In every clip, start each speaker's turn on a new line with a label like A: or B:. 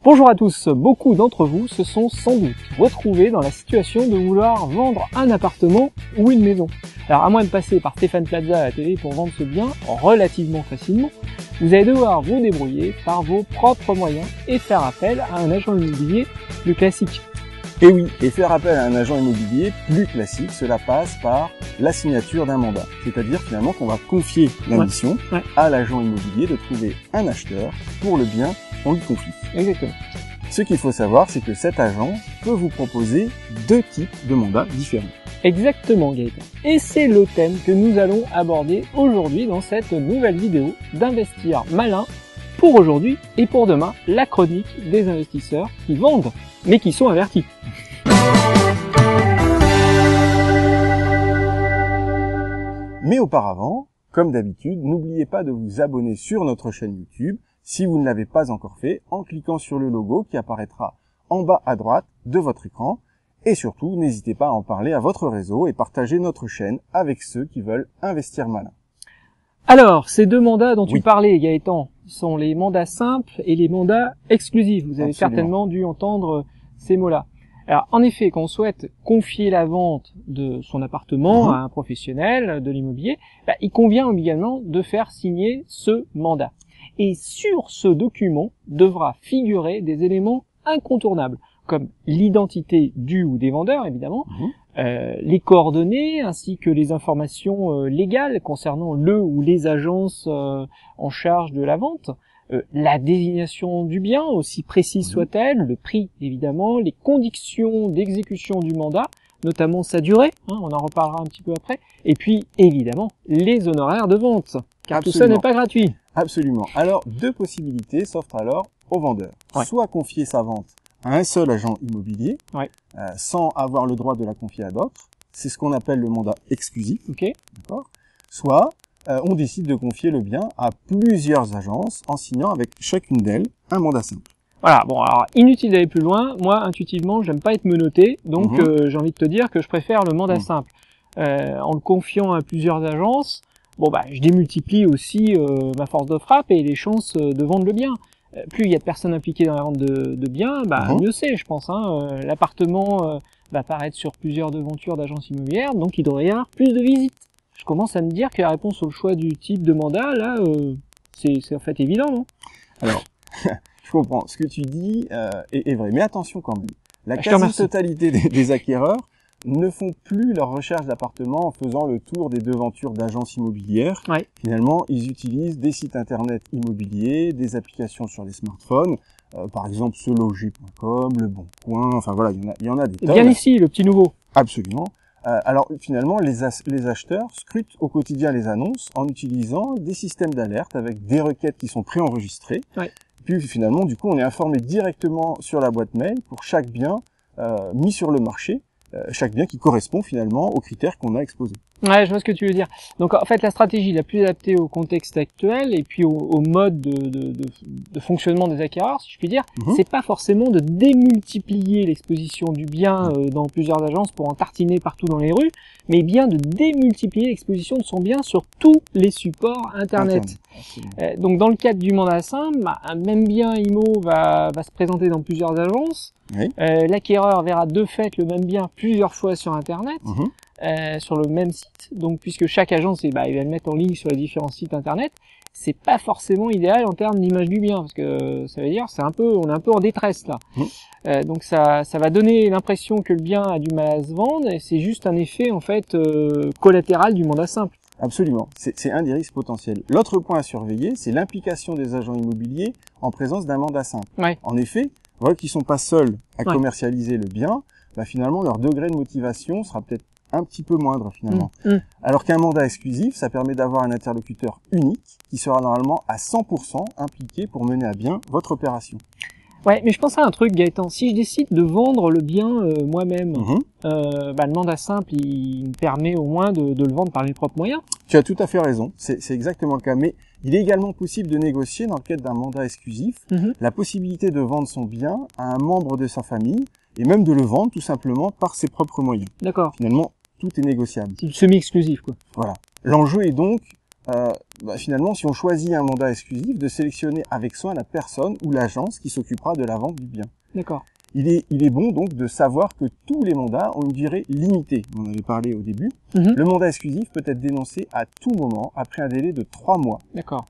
A: Bonjour à tous, beaucoup d'entre vous se sont sans doute retrouvés dans la situation de vouloir vendre un appartement ou une maison. Alors à moins de passer par Stéphane Plaza à la télé pour vendre ce bien relativement facilement, vous allez devoir vous débrouiller par vos propres moyens et faire appel à un agent immobilier plus classique.
B: Et oui, et faire appel à un agent immobilier plus classique, cela passe par la signature d'un mandat. C'est-à-dire finalement qu'on va confier la mission à l'agent immobilier de trouver un acheteur pour le bien qu'on lui confie.
A: Exactement.
B: Ce qu'il faut savoir, c'est que cet agent peut vous proposer deux types de mandats différents.
A: Exactement, Gaëtan. Et c'est le thème que nous allons aborder aujourd'hui dans cette nouvelle vidéo d'Investir Malin pour aujourd'hui et pour demain, la chronique des investisseurs qui vendent, mais qui sont avertis.
B: Mais auparavant, comme d'habitude, n'oubliez pas de vous abonner sur notre chaîne YouTube si vous ne l'avez pas encore fait en cliquant sur le logo qui apparaîtra en bas à droite de votre écran. Et surtout, n'hésitez pas à en parler à votre réseau et partager notre chaîne avec ceux qui veulent investir malin.
A: Alors, ces deux mandats dont tu parlais, Gaëtan, sont les mandats simples et les mandats exclusifs. Vous avez certainement dû entendre ces mots-là. Alors, en effet, quand on souhaite confier la vente de son appartement à un professionnel de l'immobilier, il convient également de faire signer ce mandat. Et sur ce document devra figurer des éléments incontournables, comme l'identité du ou des vendeurs, évidemment, les coordonnées, ainsi que les informations légales concernant le ou les agences en charge de la vente, la désignation du bien, aussi précise soit-elle, le prix, évidemment, les conditions d'exécution du mandat, notamment sa durée, on en reparlera un petit peu après, et puis, évidemment, les honoraires de vente, car tout ça n'est pas gratuit.
B: Absolument. Alors, deux possibilités s'offrent alors au vendeur. Soit confier sa vente à un seul agent immobilier, sans avoir le droit de la confier à d'autres. C'est ce qu'on appelle le mandat exclusif. D'accord. Soit on décide de confier le bien à plusieurs agences en signant avec chacune d'elles un mandat simple.
A: Voilà, bon, alors inutile d'aller plus loin. Moi, intuitivement, j'aime pas être menotté, donc j'ai envie de te dire que je préfère le mandat simple. En le confiant à plusieurs agences, je démultiplie aussi ma force de frappe et les chances de vendre le bien. Plus il y a de personnes impliquées dans la vente de biens, mieux c'est, je pense. L'appartement va apparaître sur plusieurs devantures d'agences immobilières, donc il devrait y avoir plus de visites. Je commence à me dire que la réponse au choix du type de mandat, là, c'est en fait évident, non?
B: Alors, je comprends. Ce que tu dis est vrai, mais attention quand même. La quasi-totalité des acquéreurs ne font plus leur recherche d'appartement en faisant le tour des devantures d'agences immobilières. Finalement, ils utilisent des sites internet immobiliers, des applications sur les smartphones, par exemple seloger.com, Le Bon Coin, enfin voilà, il y en a des tonnes.
A: Bien ici, le petit nouveau.
B: Absolument. Alors finalement, les acheteurs scrutent au quotidien les annonces en utilisant des systèmes d'alerte avec des requêtes qui sont préenregistrées. Puis finalement, du coup, on est informé directement sur la boîte mail pour chaque bien mis sur le marché. Chaque bien qui correspond finalement aux critères qu'on a exposés.
A: Ouais, je vois ce que tu veux dire. Donc en fait, la stratégie la plus adaptée au contexte actuel et puis au mode de fonctionnement des acquéreurs, si je puis dire, c'est pas forcément de démultiplier l'exposition du bien dans plusieurs agences pour en tartiner partout dans les rues, mais bien de démultiplier l'exposition de son bien sur tous les supports internet. Donc dans le cadre du mandat simple, un même bien IMO va se présenter dans plusieurs agences. L'acquéreur verra de fait le même bien plusieurs fois sur internet. Sur le même site, donc puisque chaque agence il va le mettre en ligne sur les différents sites internet, c'est pas forcément idéal en termes d'image du bien, parce que ça veut dire on est un peu en détresse là. Donc ça va donner l'impression que le bien a du mal à se vendre, et c'est juste un effet en fait collatéral du mandat simple.
B: Absolument, c'est un des risques potentiels. L'autre point à surveiller, c'est l'implication des agents immobiliers en présence d'un mandat simple. En effet, voilà qu'ils sont pas seuls à commercialiser le bien, finalement leur degré de motivation sera peut-être un petit peu moindre finalement. Alors qu'un mandat exclusif, ça permet d'avoir un interlocuteur unique qui sera normalement à 100% impliqué pour mener à bien votre opération.
A: Ouais, mais je pense à un truc, Gaëtan. Si je décide de vendre le bien moi-même, le mandat simple, il me permet au moins de le vendre par mes propres moyens.
B: Tu as tout à fait raison, c'est exactement le cas. Mais il est également possible de négocier dans le cadre d'un mandat exclusif la possibilité de vendre son bien à un membre de sa famille et même de le vendre tout simplement par ses propres moyens.
A: D'accord.
B: Finalement, tout est négociable.
A: C'est semi-exclusif, quoi.
B: Voilà. L'enjeu est donc finalement, si on choisit un mandat exclusif, de sélectionner avec soin la personne ou l'agence qui s'occupera de la vente du bien.
A: D'accord.
B: Il est bon donc de savoir que tous les mandats ont une durée limitée. On en avait parlé au début. Le mandat exclusif peut être dénoncé à tout moment après un délai de 3 mois.
A: D'accord.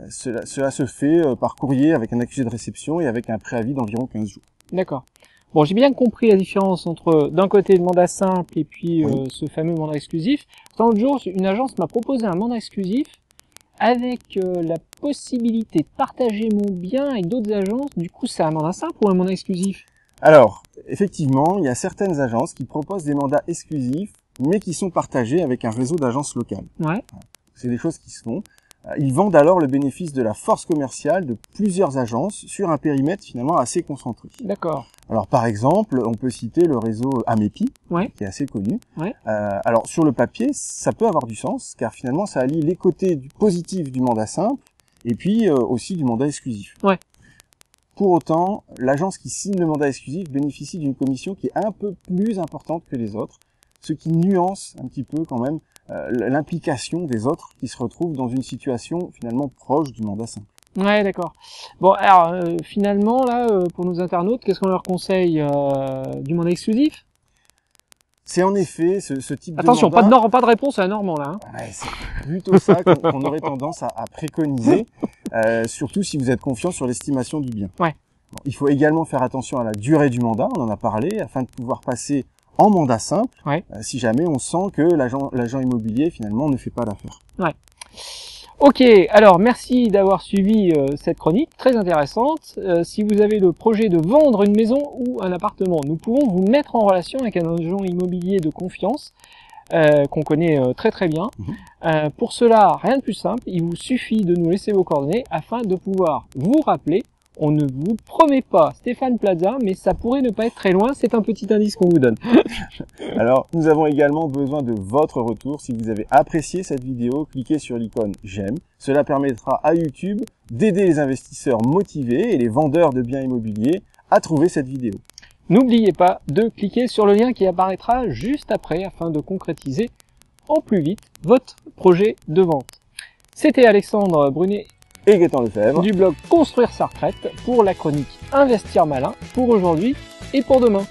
B: Cela se fait par courrier avec un accusé de réception et avec un préavis d'environ 15 jours.
A: D'accord. Bon, j'ai bien compris la différence entre d'un côté le mandat simple et puis ce fameux mandat exclusif. L'autre jour, une agence m'a proposé un mandat exclusif avec la possibilité de partager mon bien avec d'autres agences. Du coup, c'est un mandat simple ou un mandat exclusif?
B: Alors, effectivement, il y a certaines agences qui proposent des mandats exclusifs, mais qui sont partagés avec un réseau d'agences locales.
A: Ouais.
B: C'est des choses qui se font. Ils vendent alors le bénéfice de la force commerciale de plusieurs agences sur un périmètre finalement assez concentré.
A: D'accord.
B: Alors par exemple, on peut citer le réseau Amepi, qui est assez connu.
A: Ouais.
B: Alors sur le papier, ça peut avoir du sens, car finalement ça allie les côtés positifs du mandat simple et puis aussi du mandat exclusif.
A: Ouais.
B: Pour autant, l'agence qui signe le mandat exclusif bénéficie d'une commission qui est un peu plus importante que les autres, ce qui nuance un petit peu quand même l'implication des autres qui se retrouvent dans une situation finalement proche du mandat simple.
A: Ouais, d'accord. Bon, alors finalement là, pour nos internautes, qu'est-ce qu'on leur conseille du mandat exclusif?
B: C'est en effet ce type
A: Attention,
B: de mandat...
A: Attention, pas de réponse, c'est un normand là. Hein.
B: Ouais, c'est plutôt ça qu'on aurait tendance à préconiser, surtout si vous êtes confiant sur l'estimation du bien.
A: Ouais.
B: Bon, il faut également faire attention à la durée du mandat, on en a parlé, afin de pouvoir passer en mandat simple, si jamais on sent que l'agent immobilier finalement ne fait pas l'affaire.
A: Ouais. Ok, alors merci d'avoir suivi cette chronique très intéressante. Si vous avez le projet de vendre une maison ou un appartement, nous pouvons vous mettre en relation avec un agent immobilier de confiance qu'on connaît très très bien. Pour cela, rien de plus simple, il vous suffit de nous laisser vos coordonnées afin de pouvoir vous rappeler. On ne vous promet pas Stéphane Plaza, mais ça pourrait ne pas être très loin, c'est un petit indice qu'on vous donne.
B: Alors, nous avons également besoin de votre retour. Si vous avez apprécié cette vidéo, cliquez sur l'icône j'aime. Cela permettra à YouTube d'aider les investisseurs motivés et les vendeurs de biens immobiliers à trouver cette vidéo.
A: N'oubliez pas de cliquer sur le lien qui apparaîtra juste après afin de concrétiser au plus vite votre projet de vente. C'était Alexandre Brunet
B: et Gaëtan Lefebvre
A: du blog Construire sa retraite pour la chronique Investir malin pour aujourd'hui et pour demain.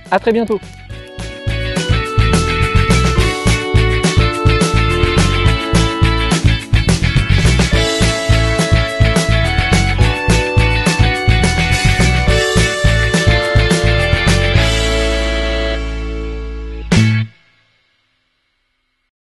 A: À très bientôt.